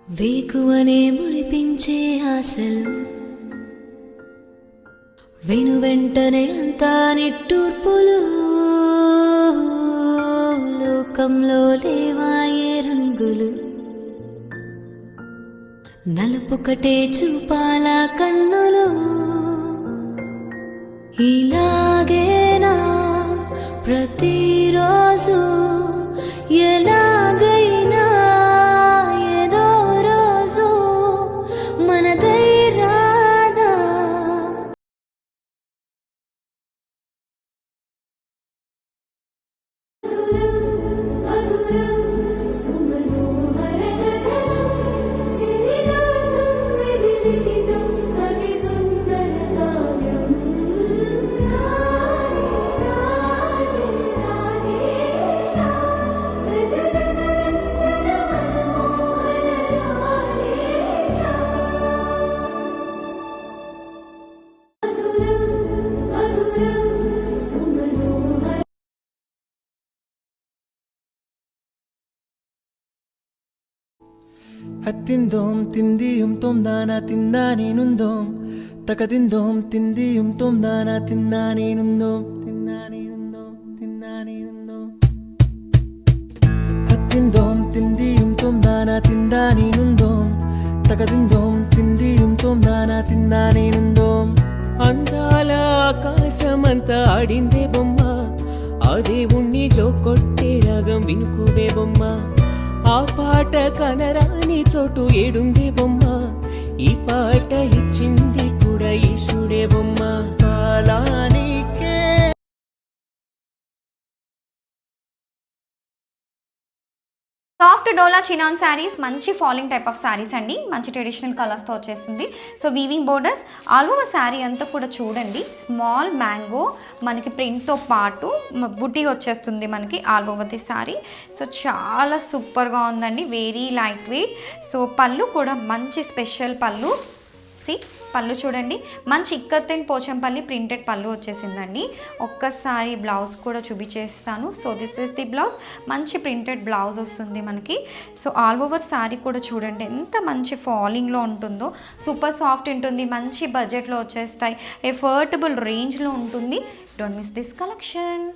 వేకువనే మురిపించే ఆశలు వెను వెంటనే అంతా నిట్టూర్పులు లోకంలో లేవాయే రంగులు నలుపుకటే చూపాల కన్నులు ఇలాగేనా ప్రతిరోజు ఎలాగైనా ఏదో రోజు మనదై రాదా ഹത്തിന്തോം തിന്തിയും തോംദാന തിന്നാനേനുന്തോം തകതിന്തോം തിന്തിയും തോംദാന തിന്നാനേനുന്തോം തിന്നാനേനുന്തോം ഹത്തിന്തോം തിന്തിയും തോംദാന തിന്നാനേനുന്തോം തകതിന്തോം തിന്തിയും തോംദാന తిన్నానేనుందోం అందాల ఆకాశమంతా ఆడిందే బొమ్మ ఆ దేవుణ్ణి జోకొట్టే రాగం వినుకువే బొమ్మ ఆ పాట కనరాని చోటు ఏడుందే బొమ్మ ఈ పాట ఇచ్చింది కూడా ఈశుడే బొమ్మ కాలానికే సాఫ్ట్ డోలా చినాన్ శారీస్ మంచి ఫాలింగ్ టైప్ ఆఫ్ శారీస్ అండి. మంచి ట్రెడిషనల్ కలర్స్తో వచ్చేస్తుంది. So weaving borders all over sari అంతా కూడా చూడండి. స్మాల్ మ్యాంగో మనకి ప్రింట్తో పాటు బుట్టి వచ్చేస్తుంది మనకి all over the sari. So చాలా సూపర్గా ఉందండి. Very light weight. సో పళ్ళు కూడా మంచి స్పెషల్ పళ్ళు. పళ్ళు చూడండి, మంచి ఇక్కత్తెన్ పోచంపల్లి ప్రింటెడ్ పళ్ళు వచ్చేసిందండి. ఒక్కసారి బ్లౌజ్ కూడా చూపించేస్తాను. So this is the blouse. మంచి ప్రింటెడ్ బ్లౌజ్ వస్తుంది మనకి. సో ఆల్ ఓవర్ శారీ కూడా చూడండి ఎంత మంచి ఫాలింగ్లో ఉంటుందో. సూపర్ సాఫ్ట్ ఉంటుంది. మంచి బడ్జెట్లో వచ్చేస్తాయి. ఎఫోర్డబుల్ రేంజ్లో ఉంటుంది. Don't miss this collection.